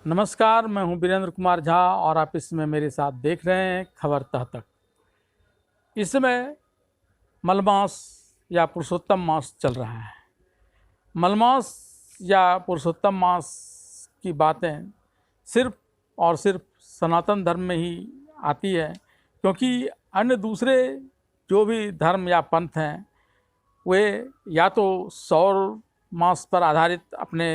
नमस्कार, मैं हूं वीरेंद्र कुमार झा और आप इसमें मेरे साथ देख रहे हैं खबर तह तक। इस समय मलमास या पुरुषोत्तम मास चल रहा है। मलमास या पुरुषोत्तम मास की बातें सिर्फ और सिर्फ सनातन धर्म में ही आती है, क्योंकि अन्य दूसरे जो भी धर्म या पंथ हैं वे या तो सौर मास पर आधारित अपने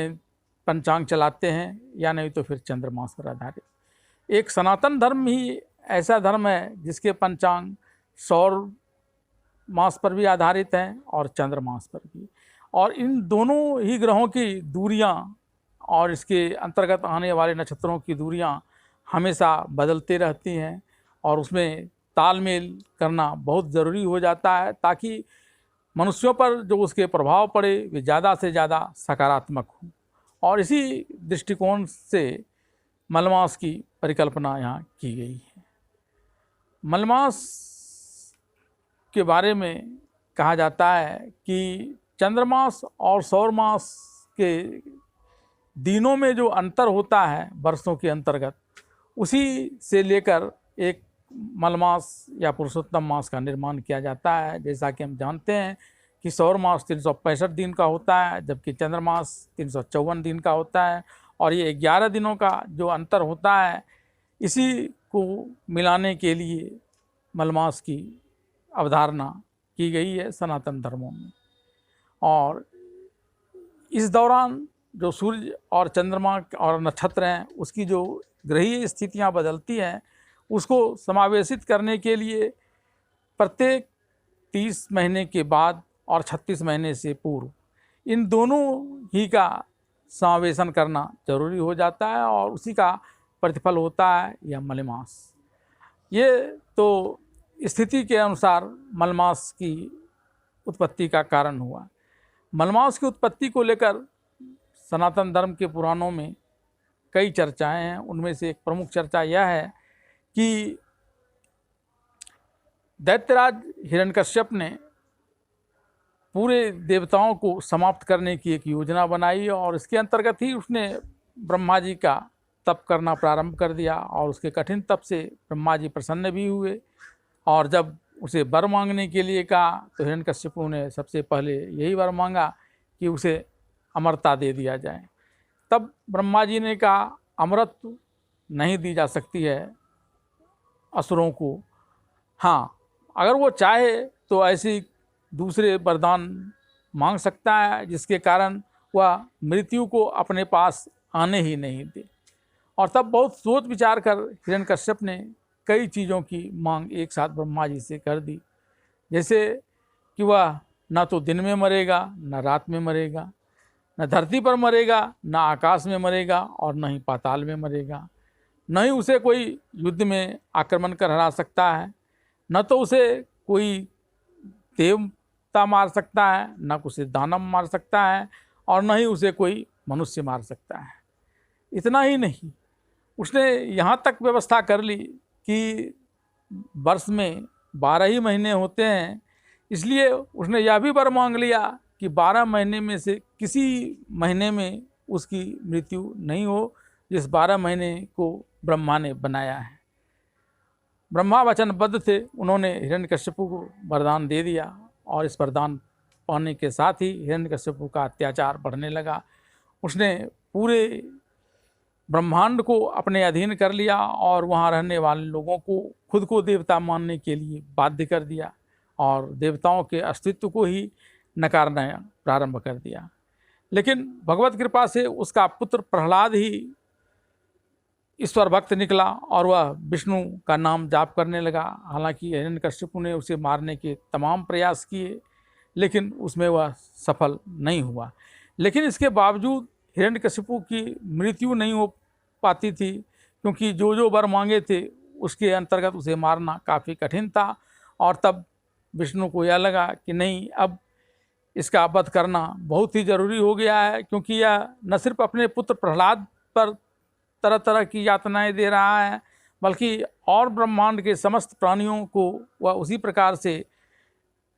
पंचांग चलाते हैं या नहीं तो फिर चंद्रमास पर आधारित। एक सनातन धर्म ही ऐसा धर्म है जिसके पंचांग सौर मास पर भी आधारित हैं और चंद्रमास पर भी, और इन दोनों ही ग्रहों की दूरियां और इसके अंतर्गत आने वाले नक्षत्रों की दूरियां हमेशा बदलते रहती हैं और उसमें तालमेल करना बहुत ज़रूरी हो जाता है ताकि मनुष्यों पर जो उसके प्रभाव पड़े वे ज़्यादा से ज़्यादा सकारात्मक हों। और इसी दृष्टिकोण से मलमास की परिकल्पना यहाँ की गई है। मलमास के बारे में कहा जाता है कि चंद्रमास और सौर मास के दिनों में जो अंतर होता है वर्षों के अंतर्गत, उसी से लेकर एक मलमास या पुरुषोत्तम मास का निर्माण किया जाता है। जैसा कि हम जानते हैं कि सौर मास 365 दिन का होता है, जबकि चंद्रमास 354 दिन का होता है, और ये 11 दिनों का जो अंतर होता है इसी को मिलाने के लिए मलमास की अवधारणा की गई है सनातन धर्मों में। और इस दौरान जो सूर्य और चंद्रमा और नक्षत्र हैं उसकी जो ग्रहीय स्थितियां बदलती हैं उसको समावेशित करने के लिए प्रत्येक 30 महीने के बाद और 36 महीने से पूर्व इन दोनों ही का समावेशन करना जरूरी हो जाता है और उसी का प्रतिफल होता है यह मलमास। ये तो स्थिति के अनुसार मलमास की उत्पत्ति का कारण हुआ। मलमास की उत्पत्ति को लेकर सनातन धर्म के पुराणों में कई चर्चाएं हैं। उनमें से एक प्रमुख चर्चा यह है कि दैत्यराज हिरण्यकश्यप ने पूरे देवताओं को समाप्त करने की एक योजना बनाई और इसके अंतर्गत ही उसने ब्रह्मा जी का तप करना प्रारंभ कर दिया। और उसके कठिन तप से ब्रह्मा जी प्रसन्न भी हुए और जब उसे वर मांगने के लिए कहा तो हिरण्यकश्यप ने सबसे पहले यही वर मांगा कि उसे अमरता दे दिया जाए। तब ब्रह्मा जी ने कहा अमरत नहीं दी जा सकती है असुरों को, हाँ अगर वो चाहे तो ऐसी दूसरे वरदान मांग सकता है जिसके कारण वह मृत्यु को अपने पास आने ही नहीं दे। और तब बहुत सोच विचार कर हिरण्यकश्यप ने कई चीज़ों की मांग एक साथ ब्रह्मा जी से कर दी, जैसे कि वह न तो दिन में मरेगा न रात में मरेगा, न धरती पर मरेगा न आकाश में मरेगा और न ही पाताल में मरेगा, न ही उसे कोई युद्ध में आक्रमण कर हरा सकता है, न तो उसे कोई देवता मार सकता है, न उसे दानव मार सकता है और न ही उसे कोई मनुष्य मार सकता है। इतना ही नहीं, उसने यहाँ तक व्यवस्था कर ली कि वर्ष में 12 ही महीने होते हैं, इसलिए उसने यह भी वर मांग लिया कि 12 महीने में से किसी महीने में उसकी मृत्यु नहीं हो, जिस 12 महीने को ब्रह्मा ने बनाया है। ब्रह्मा वचनबद्ध थे, उन्होंने हिरण्यकश्यपु को वरदान दे दिया और इस वरदान पाने के साथ ही हिरण्यकश्यपु का अत्याचार बढ़ने लगा। उसने पूरे ब्रह्मांड को अपने अधीन कर लिया और वहाँ रहने वाले लोगों को खुद को देवता मानने के लिए बाध्य कर दिया और देवताओं के अस्तित्व को ही नकारना प्रारंभ कर दिया। लेकिन भगवत कृपा से उसका पुत्र प्रहलाद ही ईश्वर भक्त निकला और वह विष्णु का नाम जाप करने लगा। हालांकि हिरण्यकश्यप ने उसे मारने के तमाम प्रयास किए लेकिन उसमें वह सफल नहीं हुआ। लेकिन इसके बावजूद हिरण्यकश्यप की मृत्यु नहीं हो पाती थी, क्योंकि जो जो वर मांगे थे उसके अंतर्गत उसे मारना काफ़ी कठिन था। और तब विष्णु को यह लगा कि नहीं, अब इसका वध करना बहुत ही ज़रूरी हो गया है, क्योंकि यह न सिर्फ अपने पुत्र प्रहलाद पर तरह तरह की यातनाएं दे रहा है बल्कि और ब्रह्मांड के समस्त प्राणियों को वह उसी प्रकार से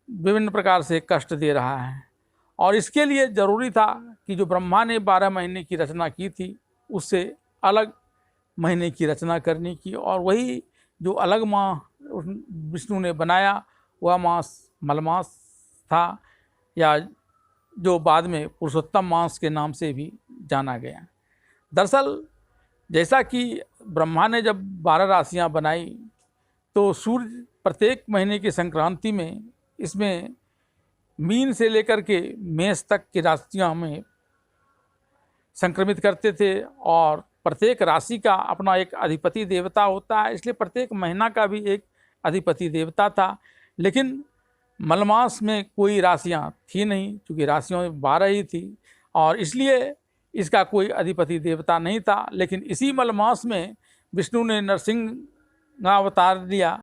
विभिन्न प्रकार से कष्ट दे रहा है। और इसके लिए ज़रूरी था कि जो ब्रह्मा ने 12 महीने की रचना की थी उससे अलग महीने की रचना करने की, और वही जो अलग माह विष्णु ने बनाया वह मास मलमास था, या जो बाद में पुरुषोत्तम मास के नाम से भी जाना गया। दरअसल जैसा कि ब्रह्मा ने जब 12 राशियां बनाई तो सूर्य प्रत्येक महीने की संक्रांति में इसमें मीन से लेकर के मेष तक की राशियां में संक्रमित करते थे, और प्रत्येक राशि का अपना एक अधिपति देवता होता है, इसलिए प्रत्येक महीना का भी एक अधिपति देवता था। लेकिन मलमास में कोई राशियां थी नहीं, क्योंकि राशियों में 12 ही थी, और इसलिए इसका कोई अधिपति देवता नहीं था। लेकिन इसी मलमास में विष्णु ने नरसिंह अवतार लिया